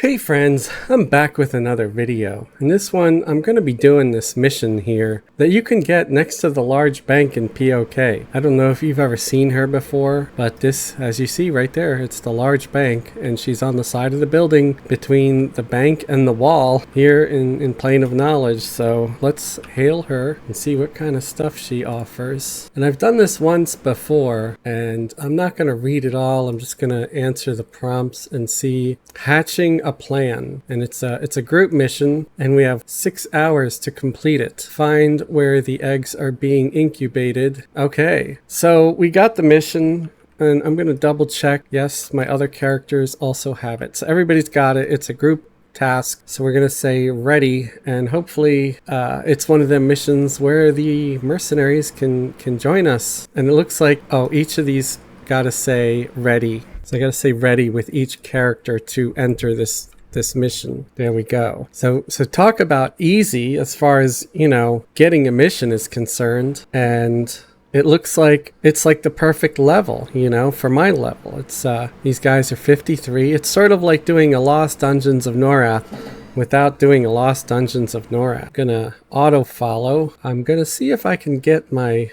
Hey friends, I'm back with another video. In this one, I'm going to be doing this mission here that you can get next to the large bank in POK. I don't know if you've ever seen her before, but this, as you see right there, it's the large bank, and she's on the side of the building between the bank and the wall here in Plane of Knowledge. So let's hail her and see what kind of stuff she offers. And I've done this once before, and I'm not going to read it all. I'm just going to answer the prompts and see. Hatching a plan, and it's a group mission, and we have 6 hours to complete it. Find where the eggs are being incubated. Okay, so we got the mission, and I'm going to double check. Yes, my other characters also have it. So everybody's got it. It's a group task, so we're going to say ready, and hopefully it's one of them missions where the mercenaries can join us. And it looks like, oh, each of these gotta say ready. So I gotta say ready with each character to enter this mission. There we go. So talk about easy as far as, you know, getting a mission is concerned. And it looks like it's like the perfect level, you know, for my level. It's these guys are 53. It's sort of like doing a Lost Dungeons of Norath without doing a Lost Dungeons of Norath. I'm gonna auto follow. I'm gonna see if I can get my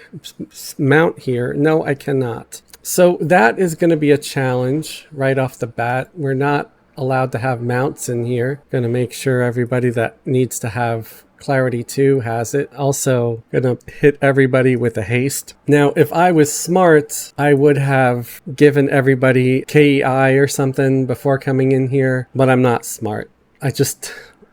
mount here. No, I cannot. So that is going to be a challenge right off the bat. We're not allowed to have mounts in here. Going to make sure everybody that needs to have Clarity 2 has it. Also going to hit everybody with a haste. Now, if I was smart, I would have given everybody KEI or something before coming in here, but I'm not smart.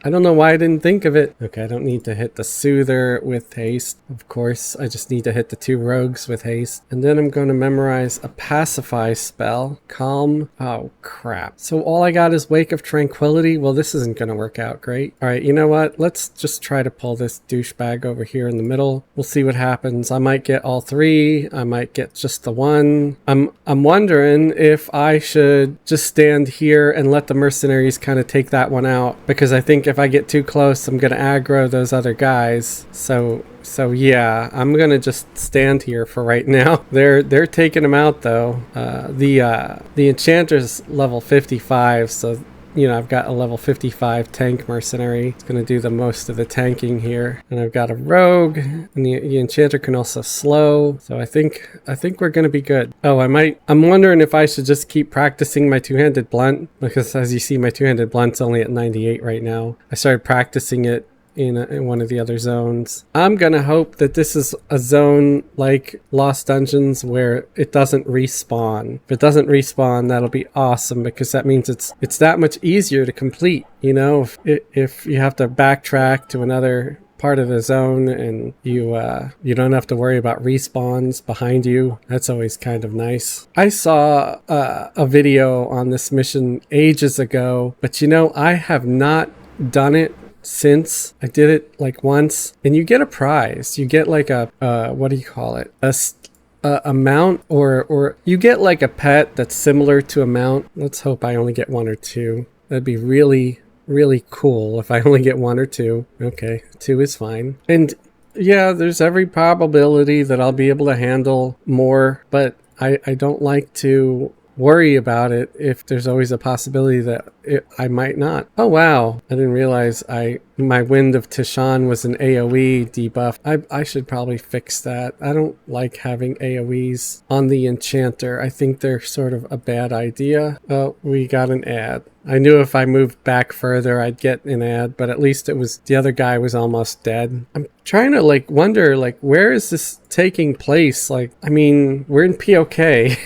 I don't know why I didn't think of it. Okay, I don't need to hit the Soother with haste. Of course, I just need to hit the 2 rogues with haste. And then I'm going to memorize a pacify spell. Calm. Oh, crap. So all I got is Wake of Tranquility. Well, this isn't going to work out great. All right, you know what? Let's just try to pull this douchebag over here in the middle. We'll see what happens. I might get all 3. I might get just the 1. I'm wondering if I should just stand here and let the mercenaries kind of take that one out, because I think if I get too close, I'm gonna aggro those other guys. So yeah, I'm gonna just stand here for right now. They're taking them out though. The enchanter's level 55, so you know, I've got a level 55 tank mercenary. It's going to do the most of the tanking here. And I've got a rogue, and the enchanter can also slow. So I think we're going to be good. Oh, I'm wondering if I should just keep practicing my two-handed blunt, because as you see, my two-handed blunt's only at 98 right now. I started practicing it in one of the other zones. I'm gonna hope that this is a zone like Lost Dungeons where it doesn't respawn. If it doesn't respawn, that'll be awesome, because that means it's that much easier to complete. You know, if you have to backtrack to another part of the zone and you don't have to worry about respawns behind you, that's always kind of nice. I saw a video on this mission ages ago, but you know, I have not done it since. I did it like once, and you get a prize. You get like a what do you call it, a mount, or you get like a pet that's similar to a mount. Let's hope I only get 1 or 2. That'd be really cool if I only get 1 or 2. Okay, 2 is fine. And yeah, there's every probability that I'll be able to handle more, but I don't like to worry about it if there's always a possibility that I might not. Oh wow, I didn't realize my Wind of Tishan was an AoE debuff. I should probably fix that. I don't like having AoEs on the enchanter. I think they're sort of a bad idea. Oh, we got an ad. I knew if I moved back further I'd get an ad, but at least the other guy was almost dead. I'm trying to like wonder, like, where is this taking place? Like, I mean, we're in POK.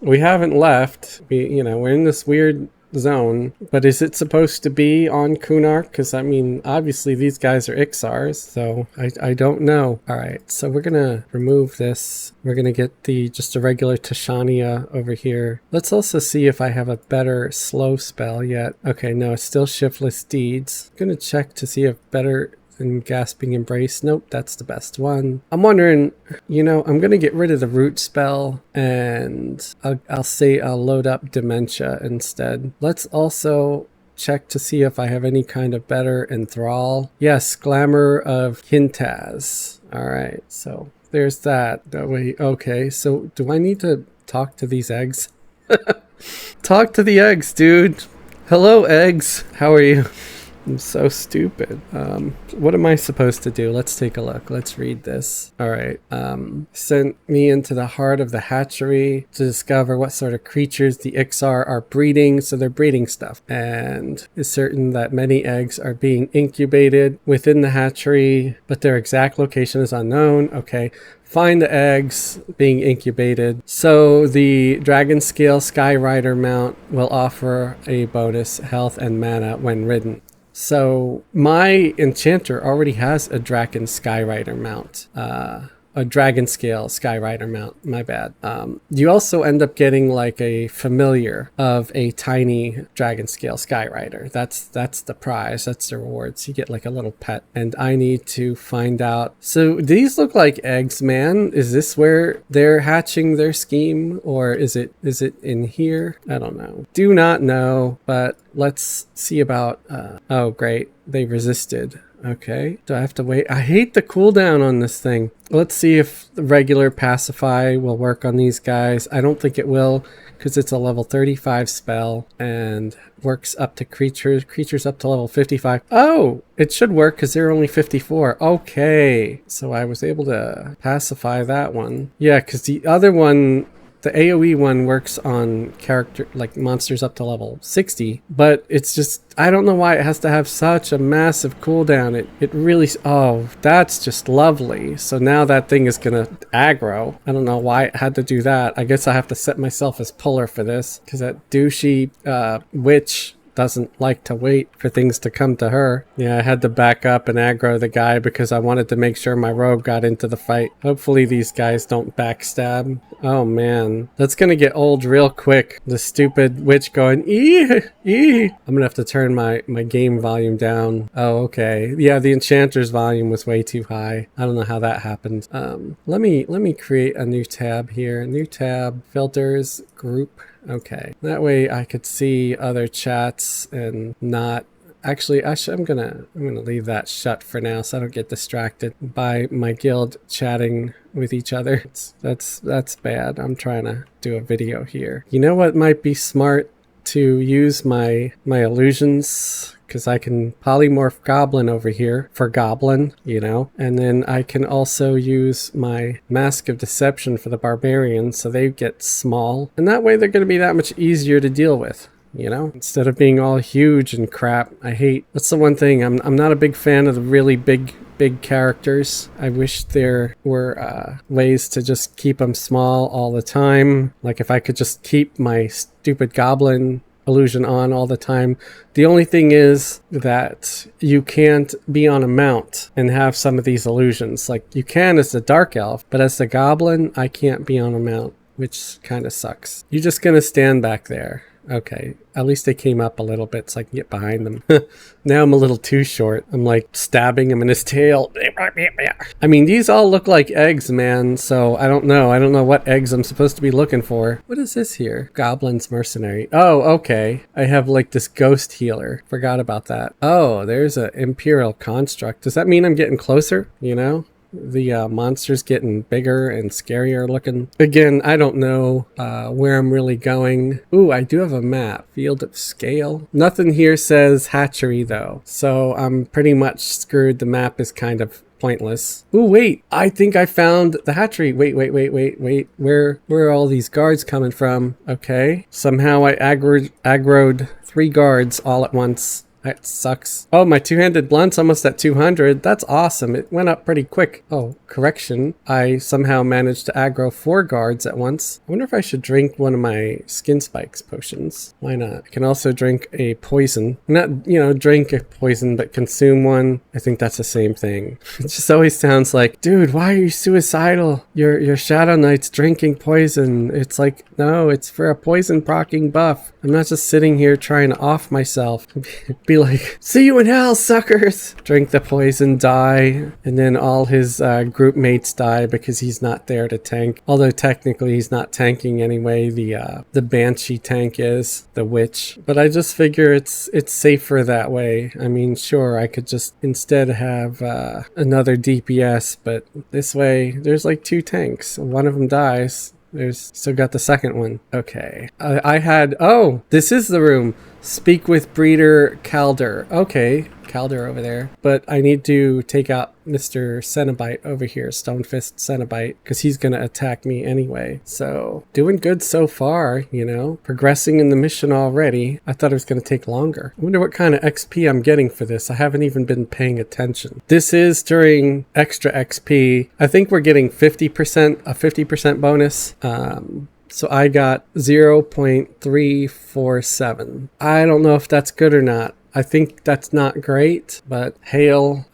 We haven't left. We're in this weird zone, but is it supposed to be on Kunark? Because I mean, obviously these guys are Ixars, so I don't know. All right, so we're gonna remove this. We're gonna get just a regular Tishania over here. Let's also see if I have a better slow spell yet. Okay, no, it's still Shiftless Deeds. I'm gonna check to see if better and Gasping Embrace. Nope, that's the best one. I'm wondering, you know, I'm gonna get rid of the root spell, and I'll say I'll load up Dementia instead. Let's also check to see if I have any kind of better Enthrall. Yes, Glamour of Hintaz. All right, so there's that. Okay, so do I need to talk to these eggs? Talk to the eggs, dude. Hello, eggs. How are you? I'm so stupid. What am I supposed to do? Let's take a look. Let's read this. All right. Sent me into the heart of the hatchery to discover what sort of creatures the Ixar are breeding. So they're breeding stuff. And is certain that many eggs are being incubated within the hatchery, but their exact location is unknown. Okay. Find the eggs being incubated. So the Dragonscale Skyrider mount will offer a bonus health and mana when ridden. So my enchanter already has a Dragon Skyrider mount. A Dragonscale Skyrider mount, my bad. You also end up getting like a familiar of a tiny Dragonscale Skyrider. That's the prize, that's the rewards. You get like a little pet. And I need to find out. So these look like eggs, man. Is this where they're hatching their scheme? Or is it in here? I don't know. Do not know, but let's see about, oh great, they resisted. Okay, do I have to wait? I hate the cooldown on this thing. Let's see if the regular pacify will work on these guys. I don't think it will because it's a level 35 spell and works up to creatures up to level 55. Oh, it should work because they're only 54. Okay, so I was able to pacify that one. Yeah, because the other one, the AoE one, works on character like monsters up to level 60, but it's just, I don't know why it has to have such a massive cooldown. It really, oh, that's just lovely. So now that thing is gonna aggro. I don't know why it had to do that. I guess I have to set myself as puller for this because that douchey witch doesn't like to wait for things to come to her. Yeah, I had to back up and aggro the guy because I wanted to make sure my rogue got into the fight. Hopefully these guys don't backstab. Oh man, that's gonna get old real quick. The stupid witch going, ee, ee. I'm gonna have to turn my game volume down. Oh, okay. Yeah, the enchanter's volume was way too high. I don't know how that happened. Let me create a new tab here. New tab, filters, group. Okay, that way I could see other chats and not. Actually, I'm gonna leave that shut for now so I don't get distracted by my guild chatting with each other. That's bad. I'm trying to do a video here. You know what might be smart? To use my illusions, because I can polymorph goblin over here for goblin, you know, and then I can also use my mask of deception for the barbarian so they get small, and that way they're going to be that much easier to deal with, you know, instead of being all huge and crap. That's the one thing, I'm not a big fan of the really big characters. I wish there were ways to just keep them small all the time. Like if I could just keep my stupid goblin illusion on all the time. The only thing is that you can't be on a mount and have some of these illusions. Like you can as the dark elf, but as the goblin, I can't be on a mount, which kind of sucks. You're just gonna stand back there. Okay, at least they came up a little bit so I can get behind them. Now I'm a little too short. I'm like stabbing him in his tail. I mean, these all look like eggs, man, so I don't know. I don't know what eggs I'm supposed to be looking for. What is this here? Goblin's Mercenary. Oh, okay. I have like this ghost healer. Forgot about that. Oh, there's an Imperial Construct. Does that mean I'm getting closer? You know? The monster's getting bigger and scarier looking. Again, I don't know where I'm really going. Ooh, I do have a map. Field of Scale. Nothing here says hatchery though, so I'm pretty much screwed. The map is kind of pointless. Ooh, wait, I think I found the hatchery. Wait. Where are all these guards coming from? Okay, somehow I aggroed 3 guards all at once. That sucks. Oh, my two-handed blunt's almost at 200. That's awesome. It went up pretty quick. Oh, correction. I somehow managed to aggro 4 guards at once. I wonder if I should drink one of my skin spikes potions. Why not? I can also drink a poison. Not, you know, drink a poison, but consume one. I think that's the same thing. It just always sounds like, dude, why are you suicidal? Your Shadow Knight's drinking poison. It's like, no, it's for a poison procking buff. I'm not just sitting here trying to off myself. Be like, see you in hell, suckers! Drink the poison, die, and then all his group mates die because he's not there to tank. Although technically he's not tanking anyway. The Banshee tank is, the witch. But I just figure it's safer that way. I mean, sure, I could just instead have another DPS, but this way there's like 2 tanks. One of them dies. There's still got the second one. Okay. I had, oh, this is the room. Speak with Breeder Calder. Okay, Calder over there. But I need to take out Mr. Cenobite over here, Stonefist Cenobite, because he's going to attack me anyway. So, doing good so far, you know. Progressing in the mission already. I thought it was going to take longer. I wonder what kind of XP I'm getting for this. I haven't even been paying attention. This is during extra XP. I think we're getting 50%, a 50% bonus. So I got 0.347. I don't know if that's good or not. I think that's not great, but hail.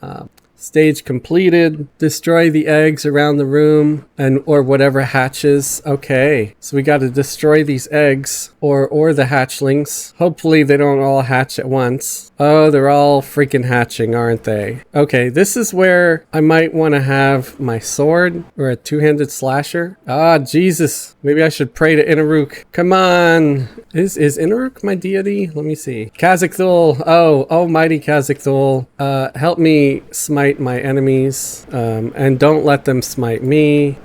Stage completed. Destroy the eggs around the room or whatever hatches. Okay, so we got to destroy these eggs or the hatchlings. Hopefully they don't all hatch at once. Oh, they're all freaking hatching, aren't they? Okay, this is where I might want to have my sword or a two-handed slasher. Ah, Jesus. Maybe I should pray to Inaruk. Come on. Is Inaruk my deity? Let me see. Khazak-Thul. Oh, almighty Khazak-Thul. Help me smite my enemies, and don't let them smite me.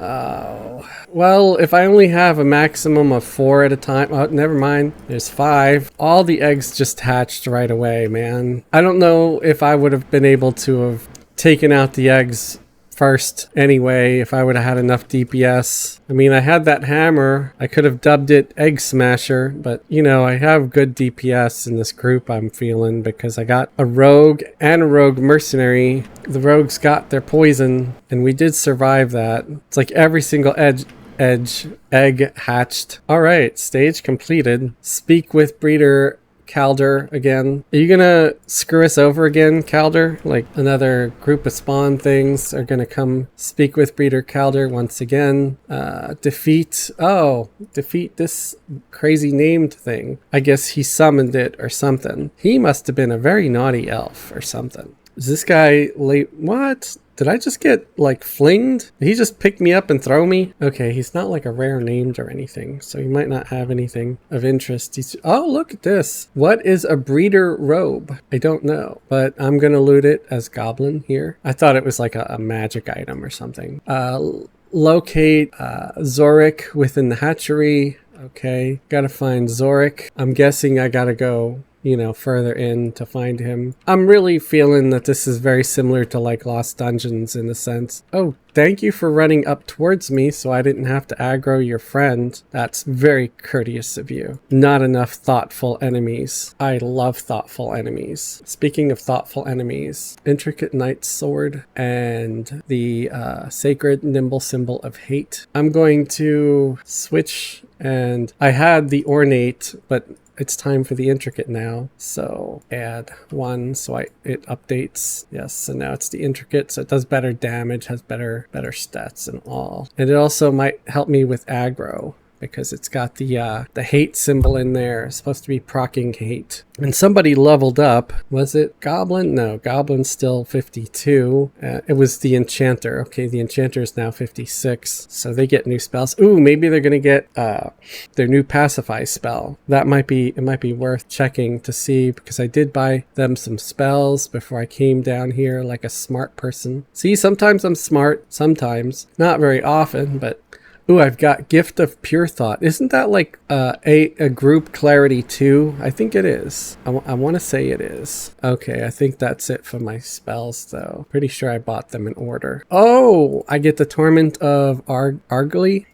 Well, if I only have a maximum of 4 at a time, oh, never mind, there's 5. All the eggs just hatched right away, man. I don't know if I would have been able to have taken out the eggs first anyway if I would have had enough DPS. I mean, I had that hammer. I could have dubbed it Egg Smasher, but you know, I have good DPS in this group, I'm feeling, because I got a rogue and a rogue mercenary. The rogues got their poison and we did survive that. It's like every single egg hatched. All right, stage completed. Speak with Breeder Calder again. Are you gonna screw us over again, Calder? Like another group of spawn things are gonna come speak with Breeder Calder once again. Defeat this crazy named thing. I guess he summoned it or something. He must have been a very naughty elf or something. Is this guy late? What? Did I just get, like, flinged? Did he just pick me up and throw me? Okay, he's not, like, a rare named or anything, so he might not have anything of interest. Oh, look at this. What is a breeder robe? I don't know, but I'm gonna loot it as goblin here. I thought it was, like, a magic item or something. Locate Zorik within the hatchery. Okay, gotta find Zorik. I'm guessing I gotta go, you know, further in to find him. I'm really feeling that this is very similar to like Lost Dungeons in a sense. Oh, thank you for running up towards me so I didn't have to aggro your friend. That's very courteous of you. Not enough thoughtful enemies. I love thoughtful enemies. Speaking of thoughtful enemies, Intricate Knight's Sword and the Sacred Nimble Symbol of Hate. I'm going to switch, and I had the Ornate, but it's time for the Intricate now, so add 1 so it updates. Yes, so now it's the Intricate, so it does better damage, has better stats and all. And it also might help me with aggro because it's got the hate symbol in there. It's supposed to be proccing hate. And somebody leveled up. Was it Goblin? No, Goblin's still 52. It was the Enchanter. Okay, the Enchanter is now 56. So they get new spells. Ooh, maybe they're going to get their new Pacify spell. It might be worth checking to see, because I did buy them some spells before I came down here like a smart person. See, sometimes I'm smart, sometimes. Not very often, but... Ooh, I've got Gift of Pure Thought. Isn't that like a group Clarity 2? I think it is. I want to say it is. Okay, I think that's it for my spells, though. Pretty sure I bought them in order. Oh, I get the Torment of Argly?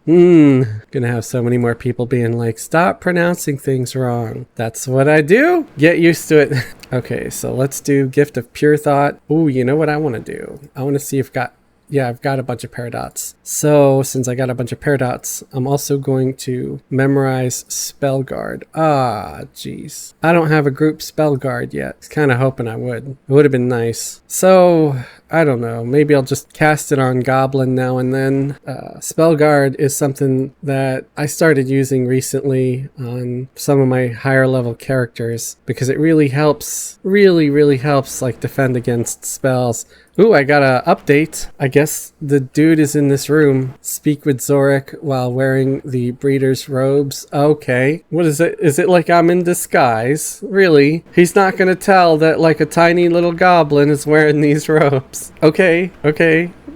Gonna have so many more people being like, stop pronouncing things wrong. That's what I do. Get used to it. Okay, so let's do Gift of Pure Thought. Ooh, you know what I want to do? I want to see if I've got a bunch of paradots. So since I got a bunch of paradots, I'm also going to memorize Spell Guard. Ah, jeez. I don't have a group Spell Guard yet. I was kind of hoping I would. It would have been nice. So I don't know. Maybe I'll just cast it on Goblin now and then. Spell Guard is something that I started using recently on some of my higher level characters because it really helps, really helps like defend against spells. Ooh, I got an update. I guess the dude is in this room. Speak with Zorik while wearing the breeder's robes. Okay. What is it? Is it like I'm in disguise? Really? He's not gonna tell that like a tiny little goblin is wearing these robes. Okay.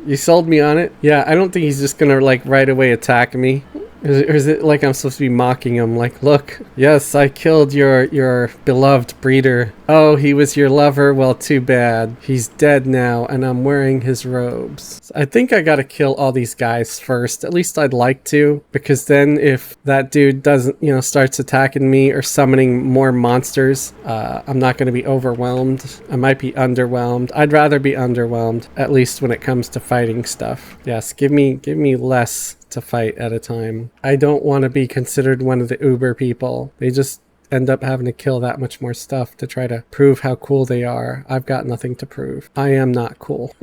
You sold me on it. Yeah, I don't think he's just gonna like right away attack me. Or is it like I'm supposed to be mocking him? Like, look, yes, I killed your beloved breeder. Oh, he was your lover? Well, too bad. He's dead now, and I'm wearing his robes. So I think I gotta kill all these guys first. At least I'd like to, because then if that dude doesn't, starts attacking me or summoning more monsters, I'm not gonna be overwhelmed. I might be underwhelmed. I'd rather be underwhelmed, at least when it comes to fighting stuff. Yes, give me less to fight at a time. I don't want to be considered one of the Uber people. They just end up having to kill that much more stuff to try to prove how cool they are. I've got nothing to prove. I am not cool.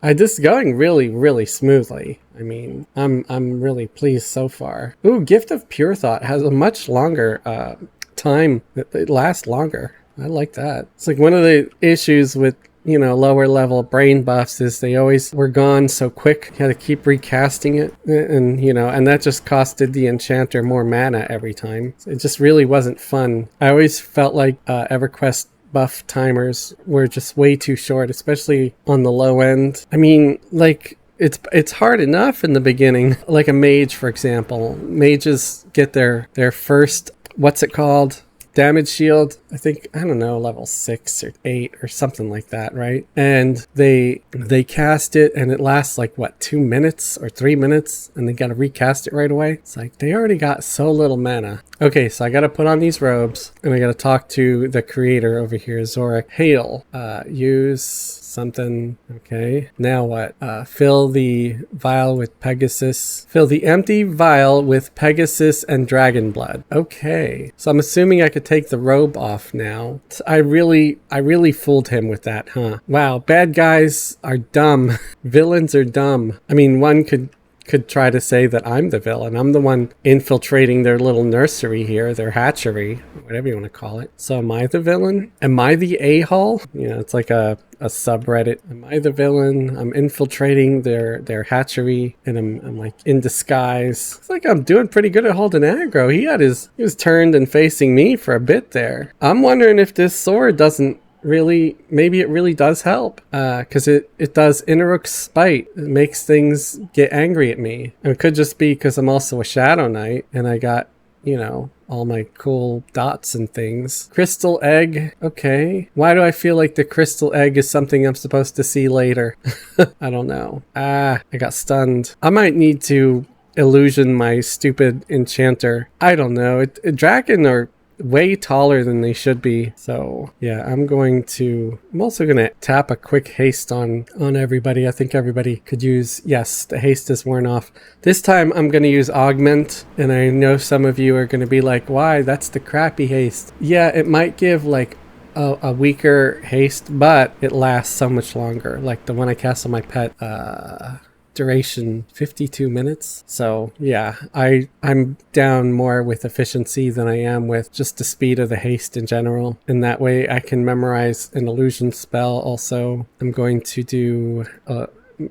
This is going really, really smoothly. I mean, I'm really pleased so far. Ooh, Gift of Pure Thought has a much longer time. It lasts longer. I like that. It's like one of the issues with lower level brain buffs is they always were gone so quick. You had to keep recasting it, and that just costed the enchanter more mana every time. It just really wasn't fun. I always felt like Everquest buff timers were just way too short, especially on the low end. I mean, like, it's hard enough in the beginning. Like a mage, for example. Mages get their first, what's it called? Damage shield, I think, I don't know, level 6 or 8 or something like that, right? And they cast it and it lasts like, what, 2 minutes or 3 minutes? And they gotta recast it right away. It's like, they already got so little mana. Okay, so I gotta put on these robes and I gotta talk to the creator over here, Zorik. Hail, use something. Okay, now what? Fill the vial with Pegasus. Fill the empty vial with Pegasus and dragon blood. Okay, so I'm assuming I could take the robe off now. I really fooled him with that, huh? Wow, bad guys are dumb. Villains are dumb. I mean, one could try to say that I'm the villain. I'm the one infiltrating their little nursery here, their hatchery, whatever you want to call it. So am I the villain? Am I the a-hole? It's like a subreddit. Am I the villain? I'm infiltrating their hatchery, and I'm like in disguise. It's like I'm doing pretty good at holding aggro. He was turned and facing me for a bit there. I'm wondering if this sword doesn't maybe it really does help, because it does Inaruk's spite. It makes things get angry at me. And it could just be because I'm also a Shadow Knight and I got all my cool dots and things. Crystal egg, okay. Why do I feel like the crystal egg is something I'm supposed to see later? I don't know. I got stunned. I might need to illusion my stupid enchanter. I don't know. Dragon are way taller than they should be. So yeah, I'm also gonna tap a quick haste on everybody. I think everybody could use, yes, the haste is worn off. This time I'm gonna use augment, and I know some of you are gonna be like, why? That's the crappy haste. Yeah, it might give like a weaker haste, but it lasts so much longer. Like the one I cast on my pet, duration 52 minutes. So yeah, I'm down more with efficiency than I am with just the speed of the haste in general, and that way I can memorize an illusion spell. Also, I'm going to do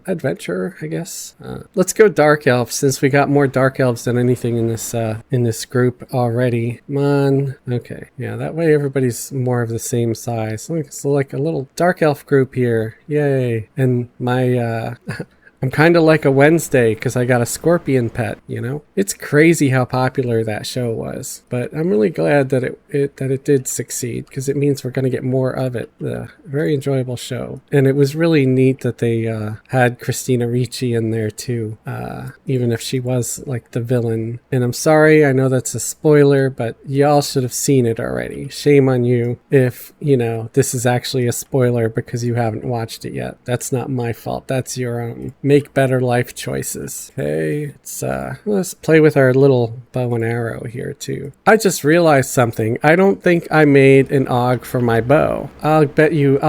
adventure, I guess. Let's go dark elf, since we got more dark elves than anything in this group already. Come on. Okay, yeah, that way everybody's more of the same size. So like a little dark elf group here. Yay. And my I'm kind of like a Wednesday because I got a scorpion pet, It's crazy how popular that show was, but I'm really glad that it did succeed, because it means we're going to get more of it. Very enjoyable show. And it was really neat that they had Christina Ricci in there too, even if she was like the villain. And I'm sorry, I know that's a spoiler, but y'all should have seen it already. Shame on you if, this is actually a spoiler because you haven't watched it yet. That's not my fault. That's your own. Make better life choices. Okay, let's play with our little bow and arrow here too. I just realized something. I don't think I made an AUG for my bow. I'll bet you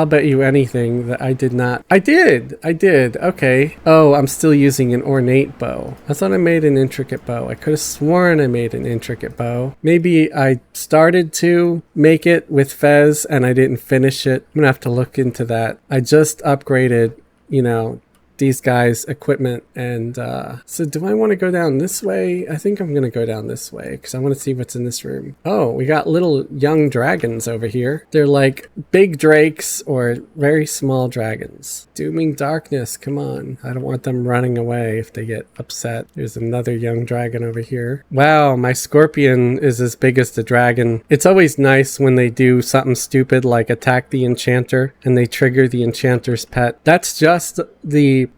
anything that I did not. I did. Okay. Oh, I'm still using an ornate bow. I thought I made an intricate bow. I could have sworn I made an intricate bow. Maybe I started to make it with Fez and I didn't finish it. I'm gonna have to look into that. I just upgraded, these guys' equipment. And so do I want to go down this way? I think I'm going to go down this way because I want to see what's in this room. Oh, we got little young dragons over here. They're like big drakes or very small dragons. Dooming darkness, come on. I don't want them running away if they get upset. There's another young dragon over here. Wow, my scorpion is as big as the dragon. It's always nice when they do something stupid like attack the enchanter and they trigger the enchanter's pet. That's just the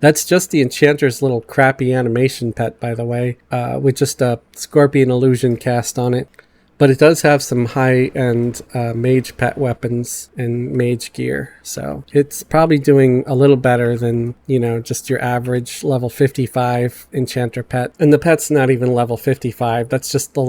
enchanter's little crappy animation pet, by the way, with just a scorpion illusion cast on it. But it does have some high-end mage pet weapons and mage gear. So it's probably doing a little better than, you know, just your average level 55 enchanter pet. And the pet's not even level 55. That's just the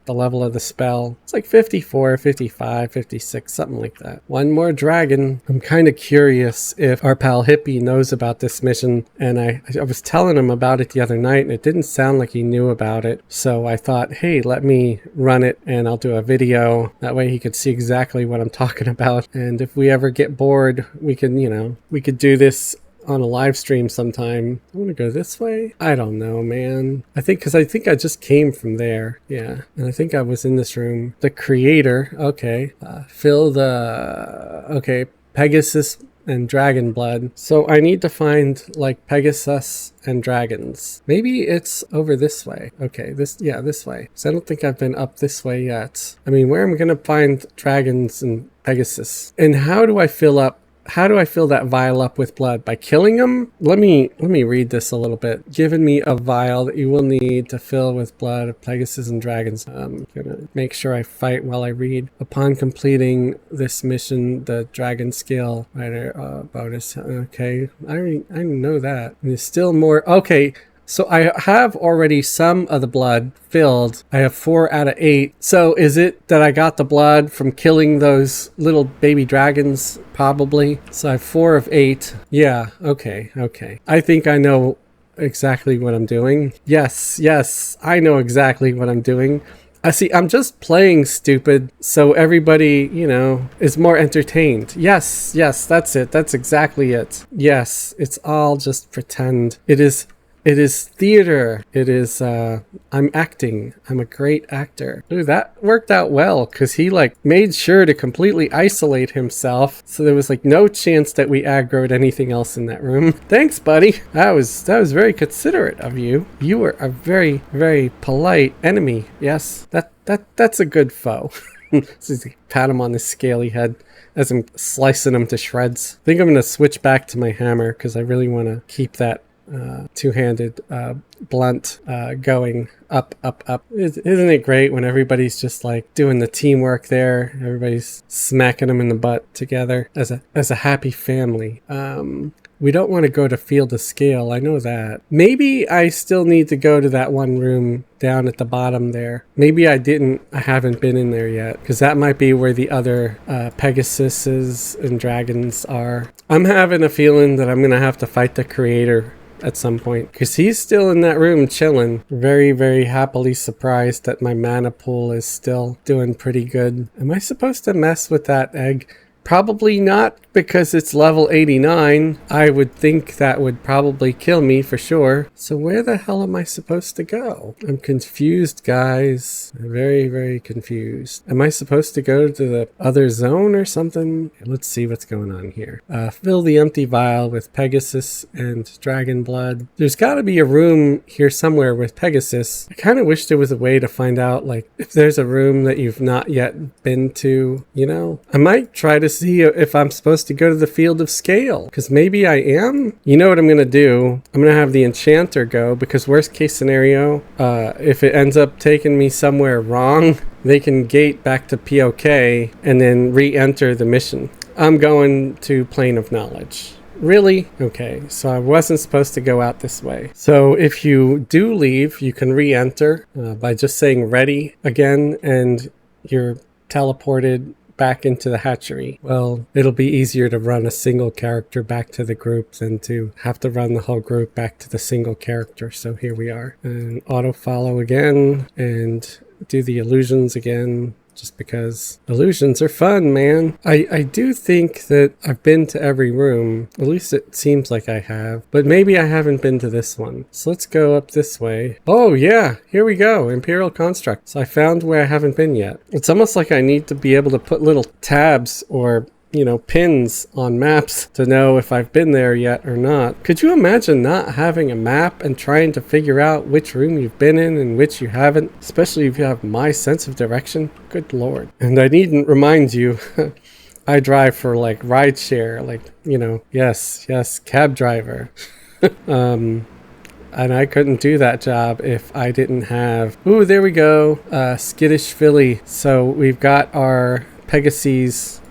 level of the spell. It's like 54, 55, 56, something like that. One more dragon. I'm kind of curious if our pal Hippie knows about this mission. And I was telling him about it the other night and it didn't sound like he knew about it. So I thought, hey, let me run it and I'll do a video. That way he could see exactly what I'm talking about. And if we ever get bored, we can, you know, we could do this on a live stream sometime. I want to go this way. I don't know, man. I think I just came from there. Yeah. And I think I was in this room. The creator. Okay. Okay. Pegasus and dragon blood. So I need to find like Pegasus and dragons. Maybe it's over this way. Okay, this way. So I don't think I've been up this way yet. I mean, where am I going to find dragons and Pegasus? And how do I fill that vial up with blood? By killing them? Let me read this a little bit. Given me a vial that you will need to fill with blood of Pegasus and dragons. I'm gonna make sure I fight while I read. Upon completing this mission, the Dragonscale Skyrider bonus. Okay, I know that. And there's still more. Okay. So I have already some of the blood filled. I have 4 out of 8. So is it that I got the blood from killing those little baby dragons? Probably. So I have 4 of 8. Yeah, okay. I think I know exactly what I'm doing. Yes, I know exactly what I'm doing. I see, I'm just playing stupid so everybody, you know, is more entertained. Yes, that's it. That's exactly it. Yes, it's all just pretend. It is theater. It is, I'm acting. I'm a great actor. Ooh, that worked out well because he like made sure to completely isolate himself. So there was like no chance that we aggroed anything else in that room. Thanks, buddy. That was very considerate of you. You were a very, very polite enemy. Yes, that's a good foe. Pat him on the scaly head as I'm slicing him to shreds. I think I'm going to switch back to my hammer because I really want to keep that two-handed blunt going up. Isn't it great when everybody's just like doing the teamwork there? Everybody's smacking them in the butt together as a happy family. We don't want to go to Field of Scale. I know that. Maybe I still need to go to that one room down at the bottom there. Maybe I haven't been in there yet because that might be where the other Pegasuses and dragons are. I'm having a feeling that I'm going to have to fight the creator at some point because he's still in that room chilling. Very, very happily surprised that my mana pool is still doing pretty good. Am I supposed to mess with that egg? Probably not, because it's level 89. I would think that would probably kill me for sure. So where the hell am I supposed to go? I'm confused, guys. I'm very, very confused. Am I supposed to go to the other zone or something? Let's see what's going on here. Fill the empty vial with Pegasus and dragon blood. There's got to be a room here somewhere with Pegasus. I kind of wish there was a way to find out, like, if there's a room that you've not yet been to, you know? I might try to see if I'm supposed to go to the Field of Scale, because maybe I am. You know what I'm gonna do? I'm gonna have the enchanter go, because worst case scenario, if it ends up taking me somewhere wrong, they can gate back to POK and then re-enter the mission. I'm going to Plane of Knowledge. Really? Okay, so I wasn't supposed to go out this way. So if you do leave, you can re-enter by just saying ready again, and you're teleported back into the hatchery. Well, it'll be easier to run a single character back to the group than to have to run the whole group back to the single character. So here we are. And auto follow again and do the illusions again. just because illusions are fun, man. I do think that I've been to every room. At least it seems like I have. But maybe I haven't been to this one. So let's go up this way. Oh, yeah. Here we go. Imperial Construct. So I found where I haven't been yet. It's almost like I need to be able to put little tabs or pins on maps to know if I've been there yet or not. Could you imagine not having a map and trying to figure out which room you've been in and which you haven't, especially if you have my sense of direction? Good Lord. And I needn't remind you, I drive for like rideshare, like, yes, cab driver. And I couldn't do that job if I didn't have, there we go, skittish filly. So we've got our Pegasi,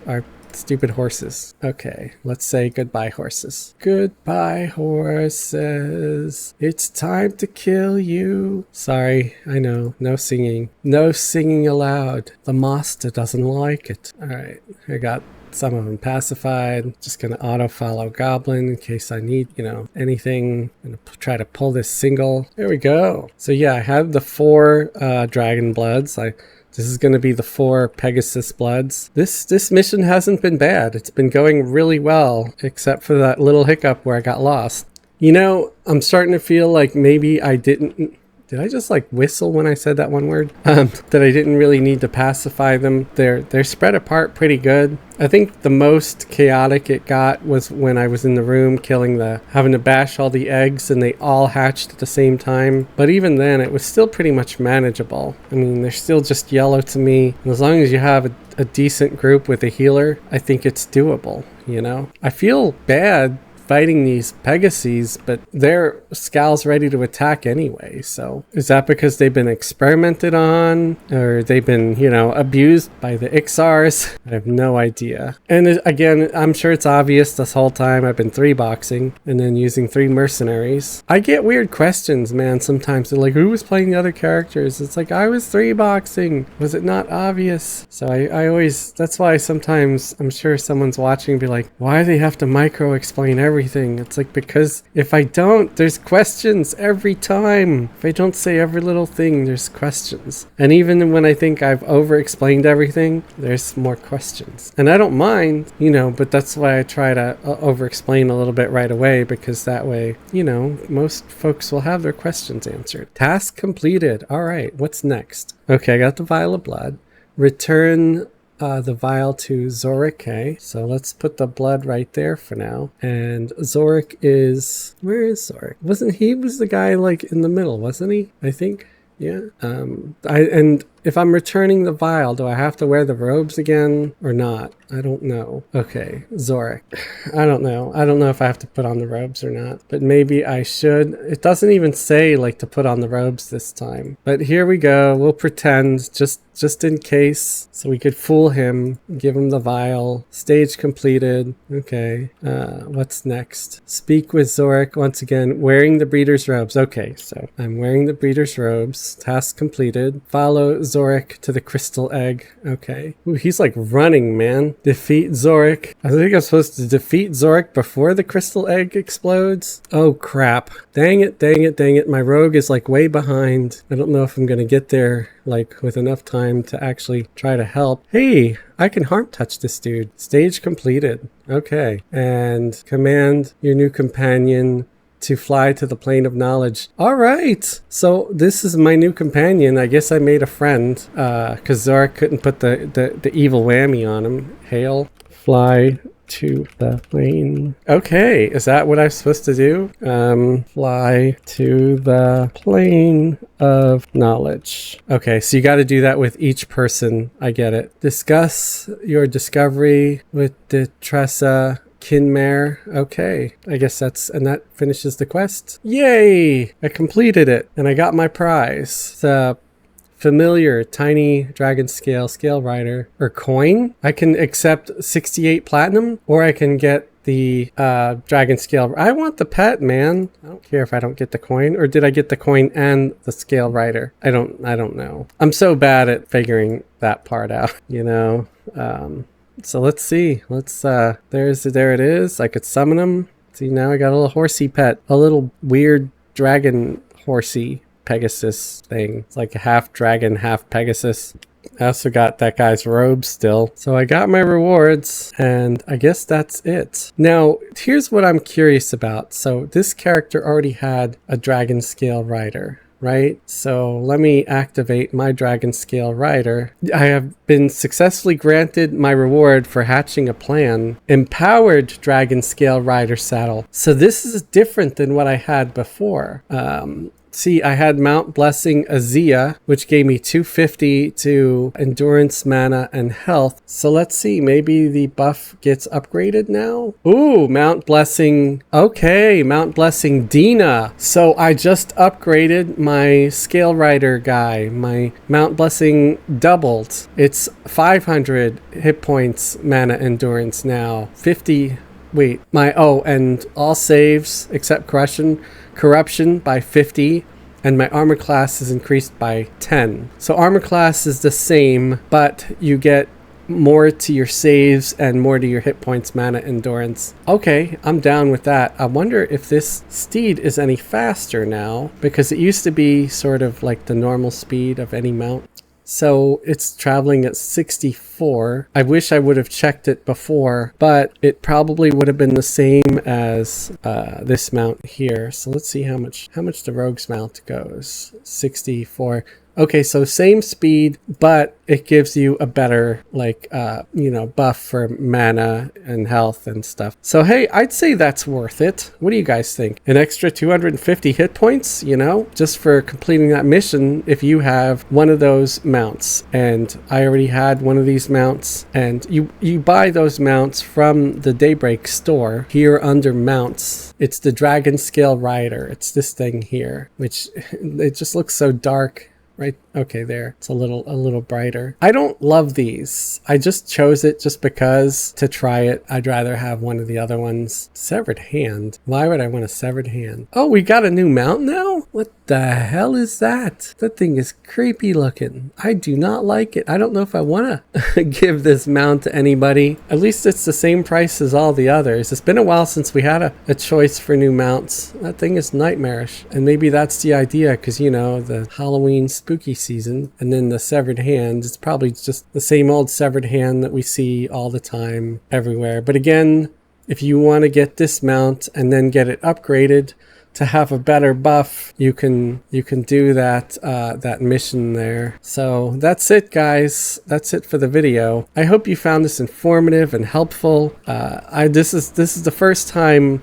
our stupid horses. Okay, let's say goodbye, horses. Goodbye, horses. It's time to kill you. Sorry, I know. No singing. No singing aloud. The master doesn't like it. All right, I got some of them pacified. Just gonna auto follow goblin in case I need, anything. I'm gonna try to pull this single. There we go. So yeah, I have the 4 dragon bloods. This is going to be the 4 Pegasus Bloods. This mission hasn't been bad. It's been going really well, except for that little hiccup where I got lost. I'm starting to feel like maybe I didn't... Did I just like whistle when I said that one word? That I didn't really need to pacify them. They're spread apart pretty good. I think the most chaotic it got was when I was in the room having to bash all the eggs and they all hatched at the same time. But even then, it was still pretty much manageable. I mean, they're still just yellow to me. And as long as you have a decent group with a healer, I think it's doable, I feel bad fighting these Pegasus, but they're Scal's ready to attack anyway. So is that because they've been experimented on, or they've been, abused by the Ixars? I have no idea. And again, I'm sure it's obvious this whole time I've been 3-boxing and then using 3 mercenaries. I get weird questions, man. Sometimes they're like, who was playing the other characters? It's like, I was 3-boxing. Was it not obvious? So I always, that's why sometimes I'm sure someone's watching and be like, why do they have to micro explain everything? It's like, because if I don't, there's questions every time. If I don't say every little thing, there's questions. And even when I think I've over-explained everything, there's more questions. And I don't mind, but that's why I try to over-explain a little bit right away, because that way, most folks will have their questions answered. Task completed. All right, what's next? Okay, I got the vial of blood. Return the vial to Zorik. So let's put the blood right there for now. And Zorik is... Where is Zorik? He was the guy like in the middle, wasn't he? I think. Yeah. And if I'm returning the vial, do I have to wear the robes again or not? I don't know. Okay, Zorik. I don't know. I don't know if I have to put on the robes or not, but maybe I should. It doesn't even say like to put on the robes this time. But here we go. We'll pretend just in case, so we could fool him, give him the vial. Stage completed. Okay. What's next? Speak with Zorik once again, wearing the breeder's robes. Okay, so I'm wearing the breeder's robes. Task completed. Follow Zorik to the crystal egg. Okay. Ooh, he's like running, man. Defeat Zorik. I think I'm supposed to defeat Zorik before the crystal egg explodes. Oh crap. Dang it. My rogue is like way behind. I don't know if I'm gonna get there like with enough time to actually try to help. Hey, I can harm touch this dude. Stage completed. Okay. And command your new companion to fly to the plane of knowledge. All right. So this is my new companion. I guess I made a friend because Zorik couldn't put the evil whammy on him. Hail. Fly to the plane. Okay. Is that what I'm supposed to do? Fly to the plane of knowledge. Okay. So you got to do that with each person. I get it. Discuss your discovery with the Tressa Kinmare. Okay, I guess that finishes the quest. Yay! I completed it and I got my prize. The familiar tiny Dragonscale Skyrider or coin. I can accept 68 platinum, or I can get the Dragonscale. I want the pet, man. I don't care if I don't get the coin, or did I get the coin and the Scale Rider? I don't know. I'm so bad at figuring that part out, So let's see. There it is. I could summon him. See, now I got a little horsey pet. A little weird dragon horsey Pegasus thing. It's like a half dragon, half Pegasus. I also got that guy's robe still. So I got my rewards, and I guess that's it. Now, here's what I'm curious about. So this character already had a Dragonscale Rider, right? So let me activate my Dragonscale Rider. I have been successfully granted my reward for hatching a plan. Empowered Dragonscale Rider saddle. So this is different than what I had before. See, I had Mount Blessing Azia, which gave me 250 to endurance, mana, and health. So let's see, maybe the buff gets upgraded now? Ooh, Mount Blessing. Okay, Mount Blessing Dina. So I just upgraded my Scale Rider guy. My Mount Blessing doubled. It's 500 hit points, mana, endurance now. 50. Wait, and all saves except corruption by 50, and my armor class is increased by 10. So armor class is the same, but you get more to your saves and more to your hit points, mana, endurance. Okay, I'm down with that. I wonder if this steed is any faster now, because it used to be sort of like the normal speed of any mount. So it's traveling at 64. I wish I would have checked it before, but it probably would have been the same as this mount here. So let's see how much the rogue's mount goes. 64. Okay, so same speed, but it gives you a better, buff for mana and health and stuff. So, hey, I'd say that's worth it. What do you guys think? An extra 250 hit points, just for completing that mission if you have one of those mounts. And I already had one of these mounts. And you buy those mounts from the Daybreak store here under mounts. It's the Dragonscale Rider. It's this thing here, which it just looks so dark. Right, okay, there. It's a little brighter. I don't love these. I just chose it just because to try it. I'd rather have one of the other ones. Severed hand. Why would I want a severed hand? Oh, we got a new mount now? What the hell is that? That thing is creepy looking. I do not like it. I don't know if I want to give this mount to anybody. At least it's the same price as all the others. It's been a while since we had a choice for new mounts. That thing is nightmarish. And maybe that's the idea, because, the Halloween spooky season, and then the severed hand, it's probably just the same old severed hand that we see all the time everywhere. But again, if you want to get this mount and then get it upgraded to have a better buff, you can do that mission there. So that's it, guys. That's it for the video. I hope you found this informative and helpful. This is the first time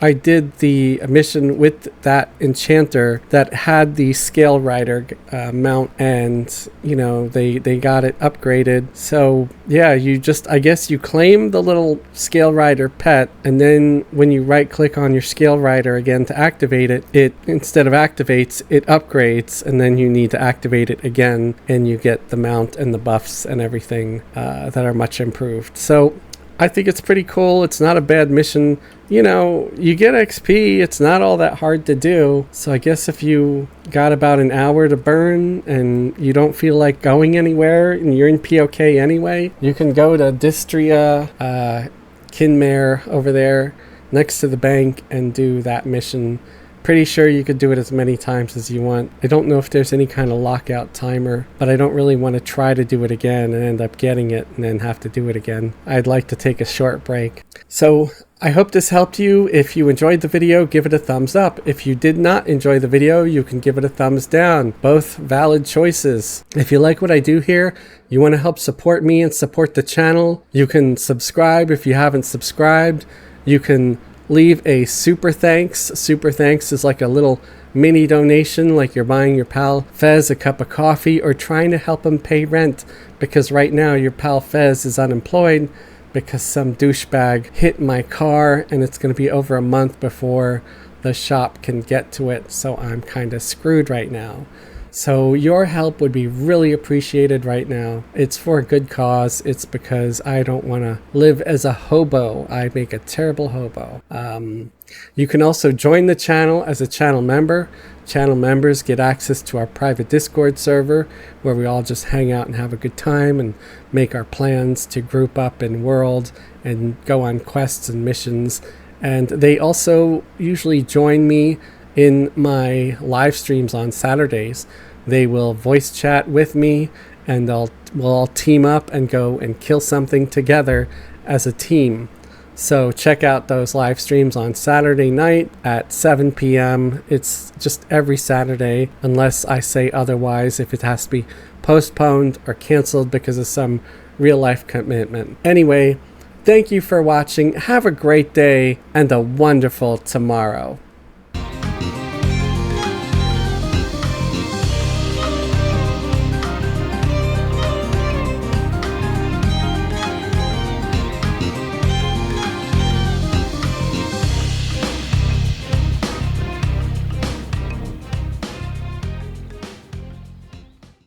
I did the mission with that enchanter that had the Scale Rider mount, and they got it upgraded. So yeah, I guess you claim the little Scale Rider pet, and then when you right click on your Scale Rider again to activate it, instead of activates, it upgrades, and then you need to activate it again, and you get the mount and the buffs and everything that are much improved. So I think it's pretty cool. It's not a bad mission. You get XP. It's not all that hard to do. So I guess if you got about an hour to burn and you don't feel like going anywhere and you're in POK anyway, you can go to Distria Kinmare over there next to the bank and do that mission. Pretty sure you could do it as many times as you want. I don't know if there's any kind of lockout timer, but I don't really want to try to do it again and end up getting it and then have to do it again. I'd like to take a short break. So I hope this helped you. If you enjoyed the video, give it a thumbs up. If you did not enjoy the video, you can give it a thumbs down. Both valid choices. If you like what I do here, you want to help support me and support the channel, you can subscribe if you haven't subscribed. You can leave a super thanks. Super thanks is like a little mini donation, like you're buying your pal Fez a cup of coffee or trying to help him pay rent, because right now your pal Fez is unemployed because some douchebag hit my car, and it's going to be over a month before the shop can get to it, so I'm kind of screwed right now. So your help would be really appreciated right now. It's for a good cause. It's because I don't want to live as a hobo. I make a terrible hobo. You can also join the channel as a channel member. Channel members get access to our private Discord server where we all just hang out and have a good time and make our plans to group up in world and go on quests and missions. And they also usually join me in my live streams on Saturdays, They will voice chat with me, and we'll all team up and go and kill something together as a team. So check out those live streams on Saturday night at 7 p.m. It's just every Saturday, unless I say otherwise, if it has to be postponed or canceled because of some real life commitment. Anyway, thank you for watching. Have a great day and a wonderful tomorrow.